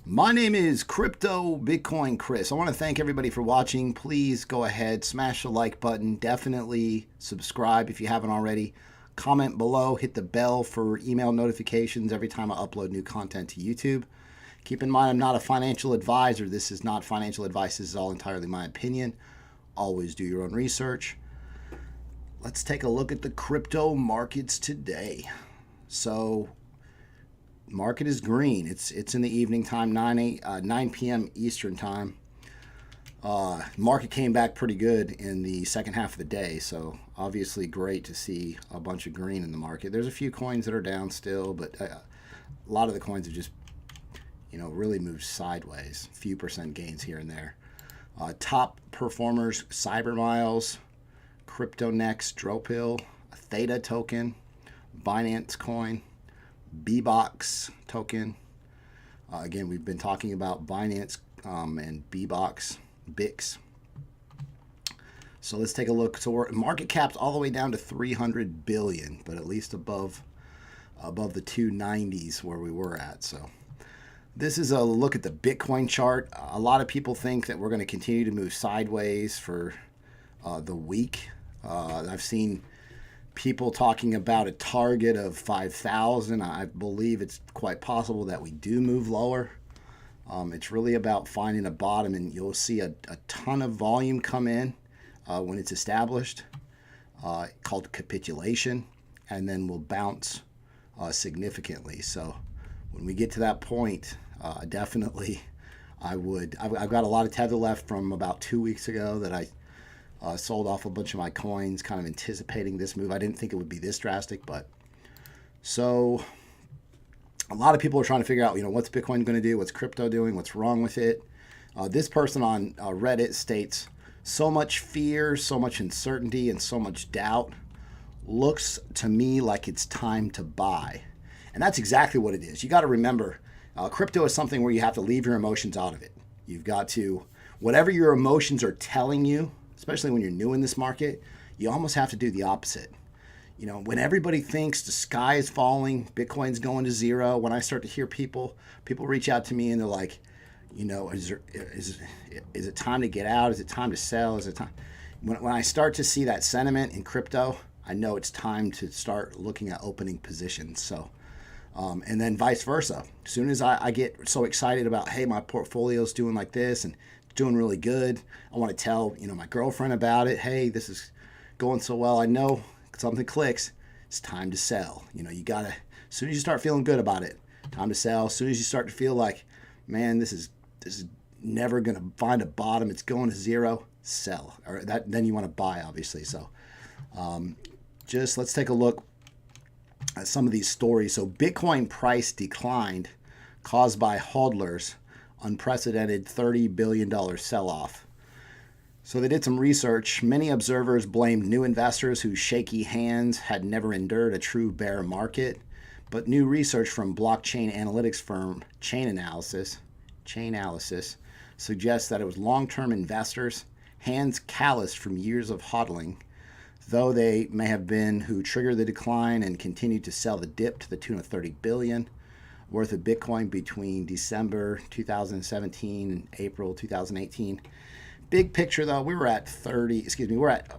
My name is Crypto Bitcoin Chris. I want to thank everybody for watching. Please go ahead, smash the like button. Definitely subscribe if you haven't already. Comment below, hit the bell for email notifications every time I upload new content to YouTube. Keep in mind, I'm not a financial advisor. This is not financial advice. This is all entirely my opinion. Always do your own research. Let's take a look at the crypto markets today. So, market is green. It's in the evening time, 9 p.m. Eastern time. Market came back pretty good in the second half of the day, so obviously great to see a bunch of green in the market. There's a few coins that are down still, but a lot of the coins have just, really moved sideways. A few percent gains here and there. Top performers: CyberMiles, CryptoNext, Dropil, Theta token, Binance Coin, BBOX token. Again, we've been talking about Binance and BBOX, BIX. So let's take a look. So we're market cap's all the way down to 300 billion, but at least above the 290s where we were at. So this is a look at the Bitcoin chart. A lot of people think that we're going to continue to move sideways for the week. I've seen people talking about a target of 5,000. I believe it's quite possible that we do move lower. It's really about finding a bottom, and you'll see a ton of volume come in when it's established, called capitulation, and then will bounce significantly. So when we get to that point, definitely I've got a lot of tether left from about 2 weeks ago that I sold off a bunch of my coins, kind of anticipating this move. I didn't think it would be this drastic, but so a lot of people are trying to figure out, what's Bitcoin going to do? What's crypto doing? What's wrong with it? This person on Reddit states, so much fear, so much uncertainty, and so much doubt. Looks to me like it's time to buy. And that's exactly what it is. You got to remember, crypto is something where you have to leave your emotions out of it. You've got to, whatever your emotions are telling you, especially when you're new in this market, you almost have to do the opposite. When everybody thinks the sky is falling, Bitcoin's going to zero, when I start to hear people reach out to me and they're like, is it time to get out? Is it time to sell? Is it time? When I start to see that sentiment in crypto, I know it's time to start looking at opening positions. So, and then vice versa. As soon as I get so excited about, hey, my portfolio's doing like this and doing really good, I want to tell my girlfriend about it. Hey, this is going so well. I know something clicks. It's time to sell. You gotta, as soon as you start feeling good about it, time to sell. As soon as you start to feel like, man, this is never gonna find a bottom, it's going to zero, sell. Or then you want to buy, obviously. So just let's take a look at some of these stories. So Bitcoin price declined caused by hodlers, unprecedented $30 billion sell-off. So they did some research. Many observers blamed new investors whose shaky hands had never endured a true bear market. But new research from blockchain analytics firm Chainalysis suggests that it was long-term investors, hands calloused from years of hodling, though they may have been, who triggered the decline and continued to sell the dip to the tune of 30 billion worth of Bitcoin between December 2017 and April 2018. Big picture though, we're at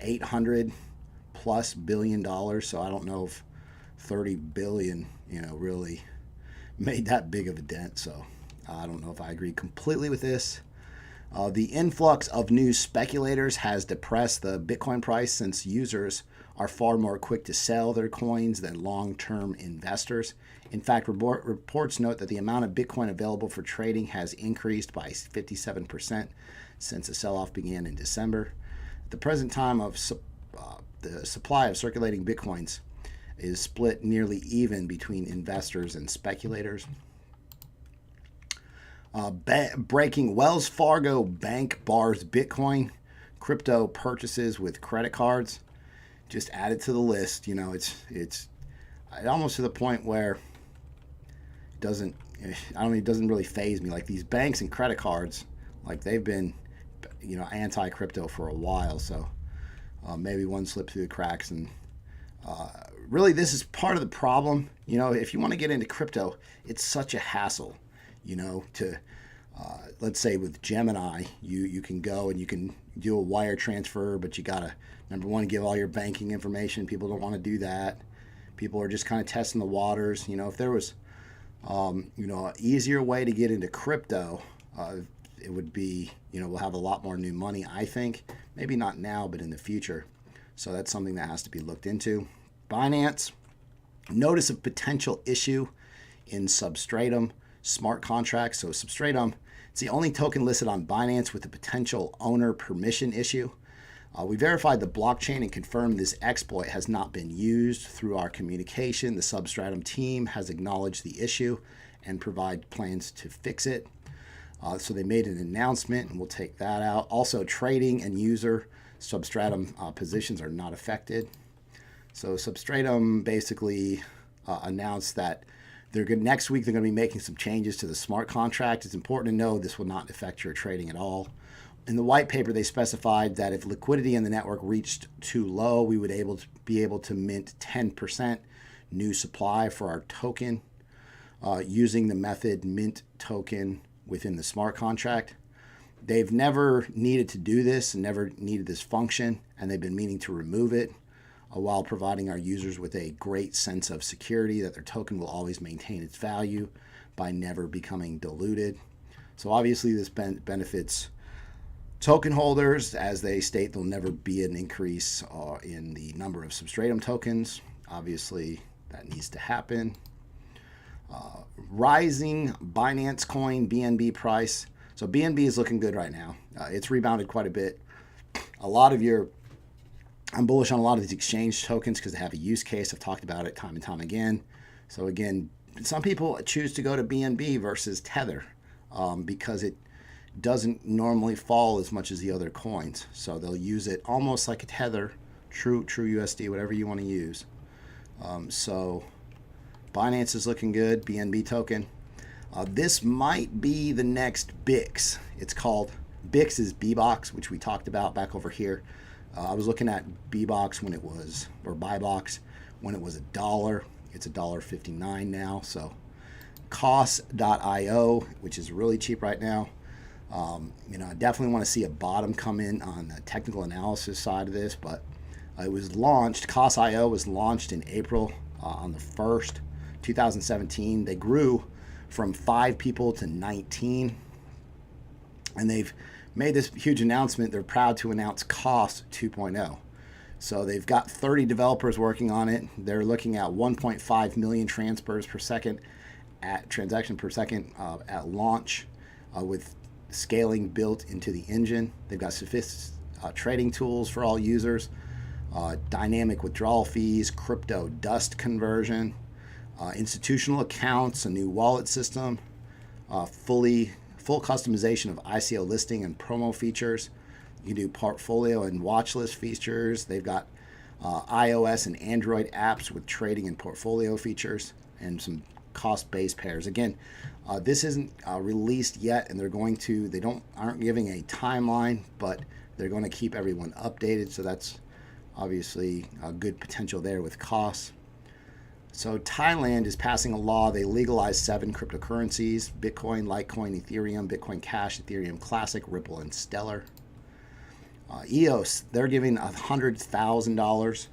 800 plus billion dollars. So I don't know if 30 billion, really made that big of a dent. So I don't know if I agree completely with this. The influx of new speculators has depressed the Bitcoin price since users are far more quick to sell their coins than long-term investors. In fact, reports note that the amount of Bitcoin available for trading has increased by 57% since the sell-off began in December. At the present time, the supply of circulating Bitcoins is split nearly even between investors and speculators. Breaking: Wells Fargo Bank bars Bitcoin crypto purchases with credit cards. Just add it to the list. It's almost to the point where it doesn't really faze me. Like these banks and credit cards, like they've been, anti-crypto for a while. So maybe one slipped through the cracks, and really this is part of the problem. If you want to get into crypto, it's such a hassle. to let's say with Gemini, you can go and you can do a wire transfer, but you gotta, number one, give all your banking information. People don't want to do that. People are just kind of testing the waters. If there was an easier way to get into crypto, it would be, we'll have a lot more new money, I think. Maybe not now, but in the future. So that's something that has to be looked into. Binance, notice of potential issue in Substratum smart contracts. So Substratum, it's the only token listed on Binance with a potential owner permission issue. We verified the blockchain and confirmed this exploit has not been used. Through our communication, the Substratum team has acknowledged the issue and provide plans to fix it. So they made an announcement, and we'll take that out. Also, trading and user Substratum positions are not affected. So Substratum basically announced that next week they're going to be making some changes to the smart contract. It's important to know this will not affect your trading at all. In the white paper, they specified that if liquidity in the network reached too low, we would be able to mint 10% new supply for our token using the method mint token within the smart contract. They've never needed to do this and never needed this function, and they've been meaning to remove it while providing our users with a great sense of security that their token will always maintain its value by never becoming diluted. So obviously this benefits token holders. As they state, there'll never be an increase in the number of Substratum tokens. Obviously that needs to happen. Rising Binance coin BNB price. So BNB is looking good right now. It's rebounded quite a bit. I'm bullish on a lot of these exchange tokens because they have a use case. I've talked about it time and time again. So again, some people choose to go to BNB versus Tether because it doesn't normally fall as much as the other coins. So they'll use it almost like a Tether, true USD, whatever you want to use. So Binance is looking good, BNB token. This might be the next BIX. It's called, BIX is BBOX, which we talked about back over here. I was looking at BBOX when it was, or BuyBox, when it was $1. It's $1.59 now. So cost.io, which is really cheap right now. I definitely want to see a bottom come in on the technical analysis side of this, but it was launched, cost.io was launched in April on the 1st, 2017. They grew from 5 people to 19, and they've made this huge announcement. They're proud to announce Cost 2.0. So they've got 30 developers working on it. They're looking at 1.5 million transfers per second transaction per second at launch with scaling built into the engine. They've got sophisticated trading tools for all users, dynamic withdrawal fees, crypto dust conversion, institutional accounts, a new wallet system, full customization of ICO listing and promo features. You can do portfolio and watch list features. They've got iOS and Android apps with trading and portfolio features and some cost-based pairs. Again, this isn't released yet, and aren't giving a timeline, but they're going to keep everyone updated. So that's obviously a good potential there with costs. So Thailand is passing a law. They legalized 7 cryptocurrencies: Bitcoin, Litecoin, Ethereum, Bitcoin Cash, Ethereum Classic, Ripple, and Stellar. EOS, they're giving $100,000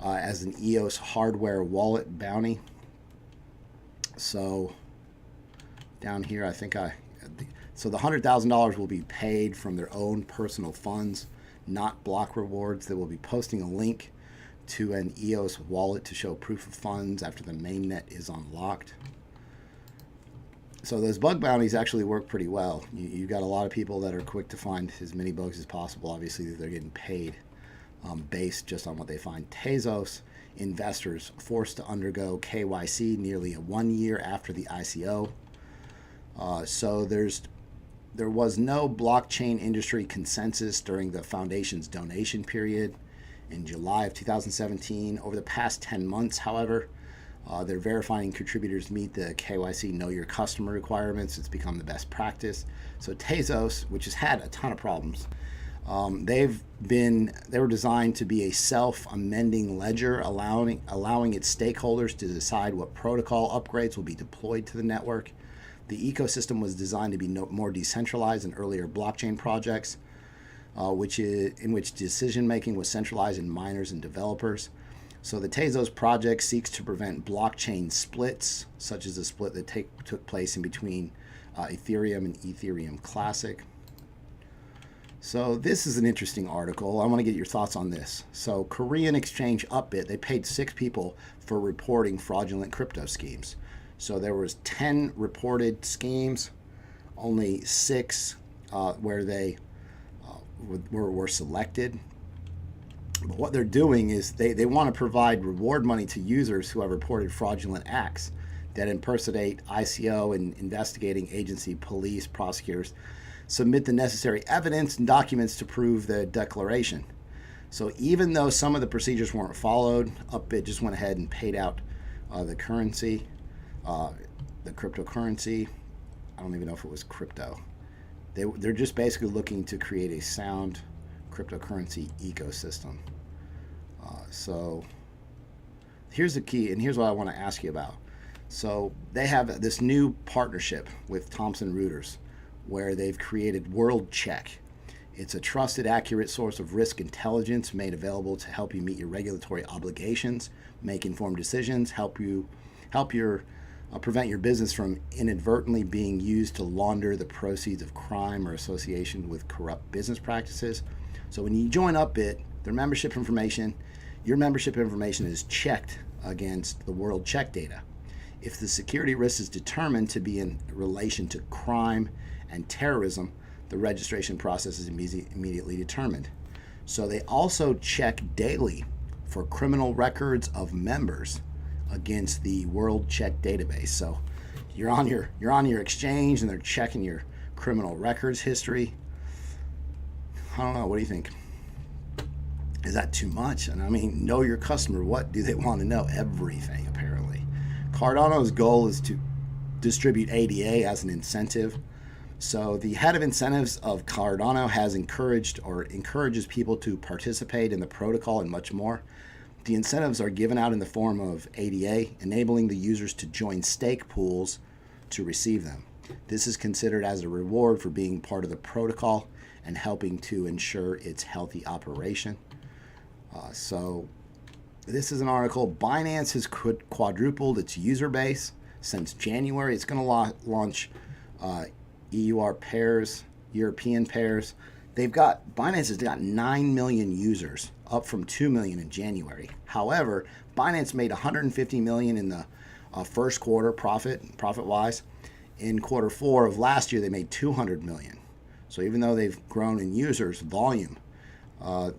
as an EOS hardware wallet bounty. So down here, so the $100,000 will be paid from their own personal funds, not block rewards. They will be posting a link to an EOS wallet to show proof of funds after the mainnet is unlocked. So those bug bounties actually work pretty well. You've got a lot of people that are quick to find as many bugs as possible. Obviously, they're getting paid based just on what they find. Tezos investors forced to undergo KYC nearly 1 year after the ICO. So there was no blockchain industry consensus during the foundation's donation period in July of 2017. Over the past 10 months, however, they're verifying contributors meet the KYC Know Your Customer requirements. It's become the best practice. So Tezos, which has had a ton of problems, they were designed to be a self-amending ledger, allowing its stakeholders to decide what protocol upgrades will be deployed to the network. The ecosystem was designed to be more decentralized than earlier blockchain projects, in which decision making was centralized in miners and developers. So the Tezos project seeks to prevent blockchain splits, such as the split that took place in between Ethereum and Ethereum Classic. So this is an interesting article. I want to get your thoughts on this. So Korean exchange Upbit, they paid 6 people for reporting fraudulent crypto schemes. So there was 10 reported schemes, only 6 where they were selected. But what they're doing is they want to provide reward money to users who have reported fraudulent acts that impersonate ICO and investigating agency, police, prosecutors, submit the necessary evidence and documents to prove the declaration. So even though some of the procedures weren't followed, Upbit just went ahead and paid out the currency, the cryptocurrency. I don't even know if it was crypto. They're just basically looking to create a sound cryptocurrency ecosystem. So here's the key, and here's what I want to ask you about. So they have this new partnership with Thomson Reuters where they've created World Check. It's a trusted, accurate source of risk intelligence made available to help you meet your regulatory obligations, make informed decisions, prevent your business from inadvertently being used to launder the proceeds of crime or association with corrupt business practices. So when you join Upbit, your membership information is checked against the World Check data. If the security risk is determined to be in relation to crime and terrorism, the registration process is immediately determined. So they also check daily for criminal records of members against the World Check database. So you're on your exchange and they're checking your criminal records history. I don't know. What do you think? Is that too much? And I mean, know your customer. What do they want to know? Everything, apparently. Cardano's goal is to distribute ADA as an incentive. So the head of incentives of Cardano has encourages people to participate in the protocol and much more. The incentives are given out in the form of ADA, enabling the users to join stake pools to receive them. This is considered as a reward for being part of the protocol and helping to ensure its healthy operation. So this is an article. Binance has quadrupled its user base since January. It's going to launch EUR pairs, European pairs. Binance has got 9 million users, up from 2 million in January. However, Binance made 150 million in the first quarter profit-wise. In quarter 4 of last year, they made 200 million. So even though they've grown in users volume,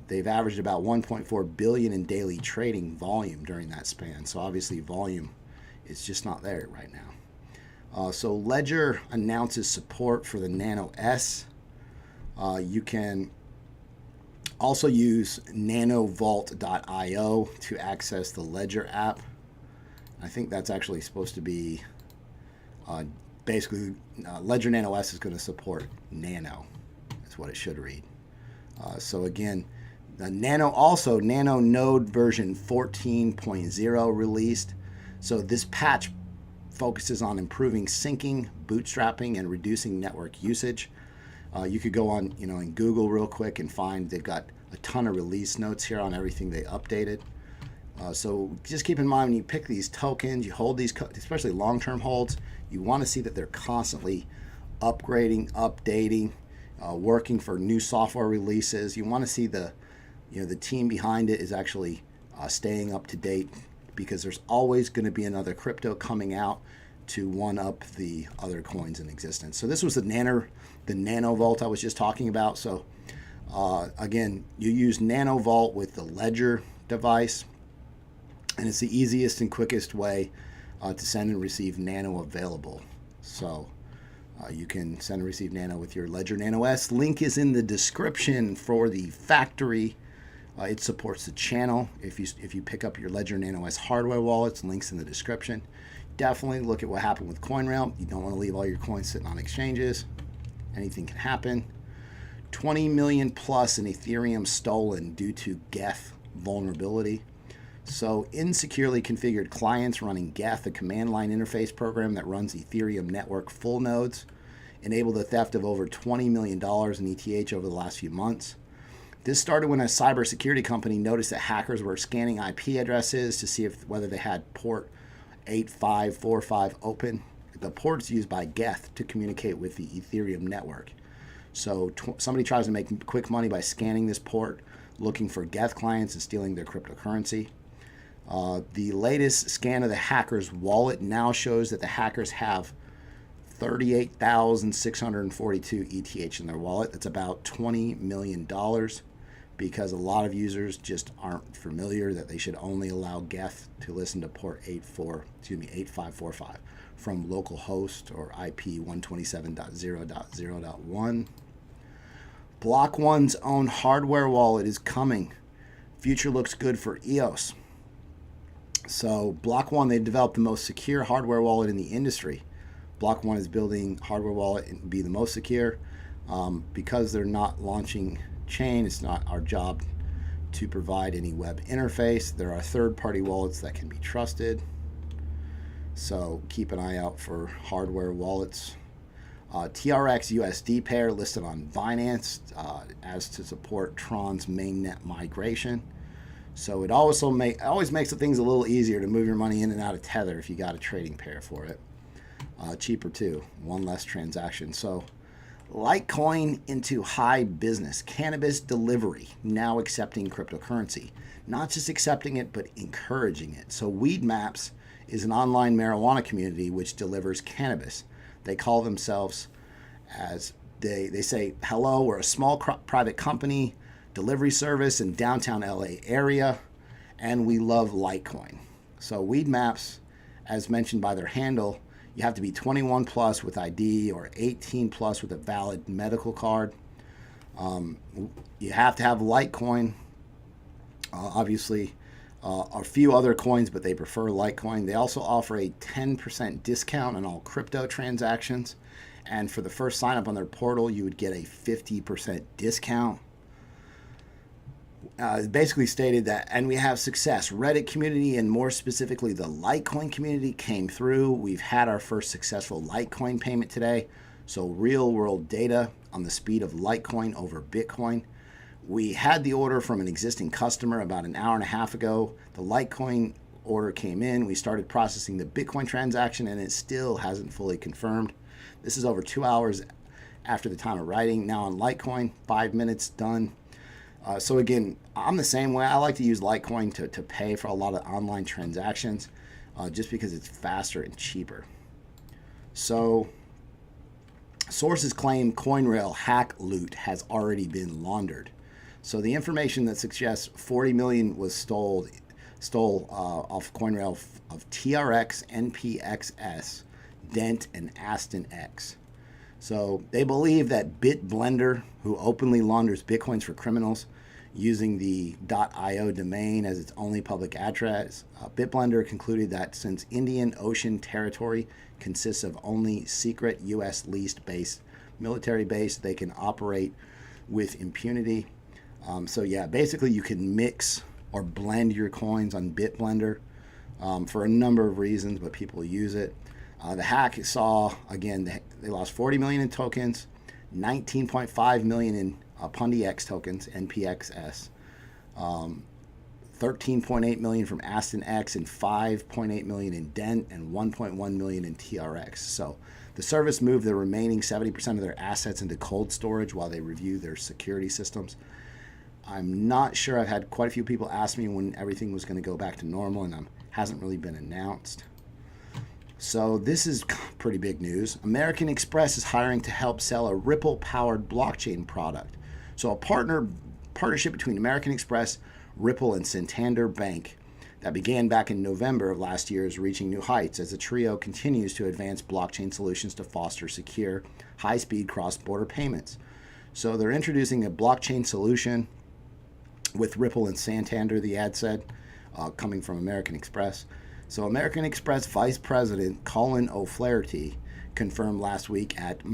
they've averaged about 1.4 billion in daily trading volume during that span. So obviously volume is just not there right now. So Ledger announces support for the Nano S. You can also use nanovault.io to access the Ledger app. I think that's actually supposed to be basically Ledger Nano S is going to support Nano. That's what it should read. So again, the Nano Node version 14.0 released. So this patch focuses on improving syncing, bootstrapping, and reducing network usage. You could go on, in Google real quick and find they've got a ton of release notes here on everything they updated. So just keep in mind when you pick these tokens, you hold these, especially long-term holds, you want to see that they're constantly upgrading, updating, working for new software releases. You want to see the team behind it is actually staying up to date, because there's always going to be another crypto coming out to one up the other coins in existence. So this was the Nano Vault I was just talking about. So again, you use Nano Vault with the Ledger device, and it's the easiest and quickest way to send and receive Nano available. So you can send and receive Nano with your Ledger Nano S. Link is in the description for the factory. It supports the channel. If you pick up your Ledger Nano S hardware wallets, links in the description. Definitely look at what happened with CoinRail. You don't want to leave all your coins sitting on exchanges. Anything can happen. 20 million plus in Ethereum stolen due to Geth vulnerability. So insecurely configured clients running Geth, a command line interface program that runs Ethereum network full nodes, enabled the theft of over $20 million in ETH over the last few months. This started when a cybersecurity company noticed that hackers were scanning IP addresses to see whether they had port 8545 open. The port's used by Geth to communicate with the Ethereum network. So somebody tries to make quick money by scanning this port, looking for Geth clients and stealing their cryptocurrency. The latest scan of the hacker's wallet now shows that the hackers have 38,642 ETH in their wallet. That's about $20 million, because a lot of users just aren't familiar that they should only allow Geth to listen to port 8545 from localhost or IP 127.0.0.1. Block One's own hardware wallet is coming. Future looks good for EOS. So Block One, they've developed the most secure hardware wallet in the industry. Block One is building hardware wallet and be the most secure. Because they're not launching chain, it's not our job to provide any web interface. There are third-party wallets that can be trusted. So keep an eye out for hardware wallets. TRX USD pair listed on Binance as to support Tron's mainnet migration. So it always makes things a little easier to move your money in and out of Tether if you got a trading pair for it. Cheaper too, one less transaction. So Litecoin into high business, cannabis delivery, now accepting cryptocurrency. Not just accepting it, but encouraging it. So Weed Maps is an online marijuana community which delivers cannabis. They call themselves, as they say, hello, we're a small private company, delivery service in downtown LA area, and we love Litecoin. So Weed Maps, as mentioned by their handle, you have to be 21 plus with ID or 18 plus with a valid medical card. You have to have Litecoin. Obviously, a few other coins, but they prefer Litecoin. They also offer a 10% discount on all crypto transactions. And for the first sign up on their portal, you would get a 50% discount. Basically stated that, and we have success. Reddit community, and more specifically the Litecoin community, came through. We've had our first successful Litecoin payment today. So real world data on the speed of Litecoin over Bitcoin. We had the order from an existing customer about an hour and a half ago. The Litecoin order came in. We started processing the Bitcoin transaction, and it still hasn't fully confirmed. This is over 2 hours after the time of writing. Now on Litecoin, 5 minutes done. So again, I'm the same way. I like to use Litecoin to pay for a lot of online transactions just because it's faster and cheaper. So sources claim CoinRail hack loot has already been laundered. So the information that suggests 40 million was stole off CoinRail of TRX, NPXS, Dent, and Aston X. So they believe that Bitblender, who openly launders Bitcoins for criminals using the .io domain as its only public address, Bitblender concluded that since Indian Ocean territory consists of only secret U.S. leased military base, they can operate with impunity. So yeah, basically you can mix or blend your coins on Bitblender for a number of reasons, but people use it. The hack saw, again, they lost 40 million in tokens, 19.5 million in Pundi X tokens, NPXS, 13.8 million from Aston X, and 5.8 million in Dent, and 1.1 million in TRX. So the service moved the remaining 70% of their assets into cold storage while they review their security systems. I'm not sure. I've had quite a few people ask me when everything was going to go back to normal, and hasn't really been announced. So this is pretty big news. American Express is hiring to help sell a Ripple-powered blockchain product. So a partnership between American Express, Ripple, and Santander Bank that began back in November of last year is reaching new heights as the trio continues to advance blockchain solutions to foster secure, high-speed cross-border payments. So they're introducing a blockchain solution with Ripple and Santander, the ad said, coming from American Express. So American Express Vice President Colin O'Flaherty confirmed last week at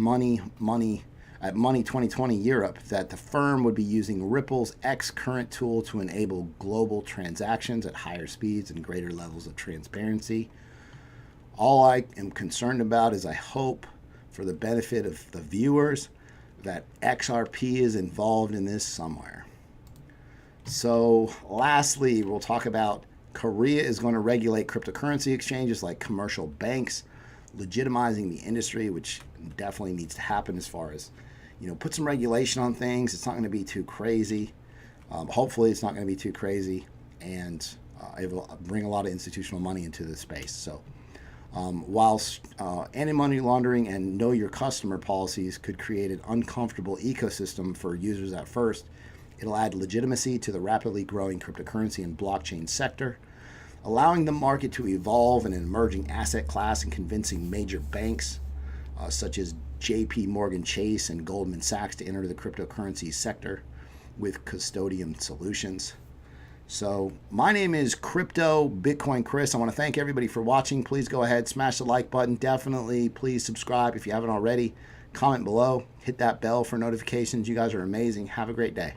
at Money 2020 Europe that the firm would be using Ripple's X current tool to enable global transactions at higher speeds and greater levels of transparency. All I am concerned about is I hope, for the benefit of the viewers, that XRP is involved in this somewhere. So lastly, we'll talk about Korea is going to regulate cryptocurrency exchanges like commercial banks, legitimizing the industry, which definitely needs to happen as far as, put some regulation on things. It's not going to be too crazy. Hopefully it's not going to be too crazy, and it will bring a lot of institutional money into the space. So whilst anti-money laundering and know your customer policies could create an uncomfortable ecosystem for users at first, it'll add legitimacy to the rapidly growing cryptocurrency and blockchain sector, allowing the market to evolve in an emerging asset class and convincing major banks such as JP Morgan Chase and Goldman Sachs to enter the cryptocurrency sector with custodian solutions. So my name is Crypto Bitcoin Chris. I want to thank everybody for watching. Please go ahead, smash the like button. Definitely please subscribe if you haven't already. Comment below, hit that bell for notifications. You guys are amazing. Have a great day.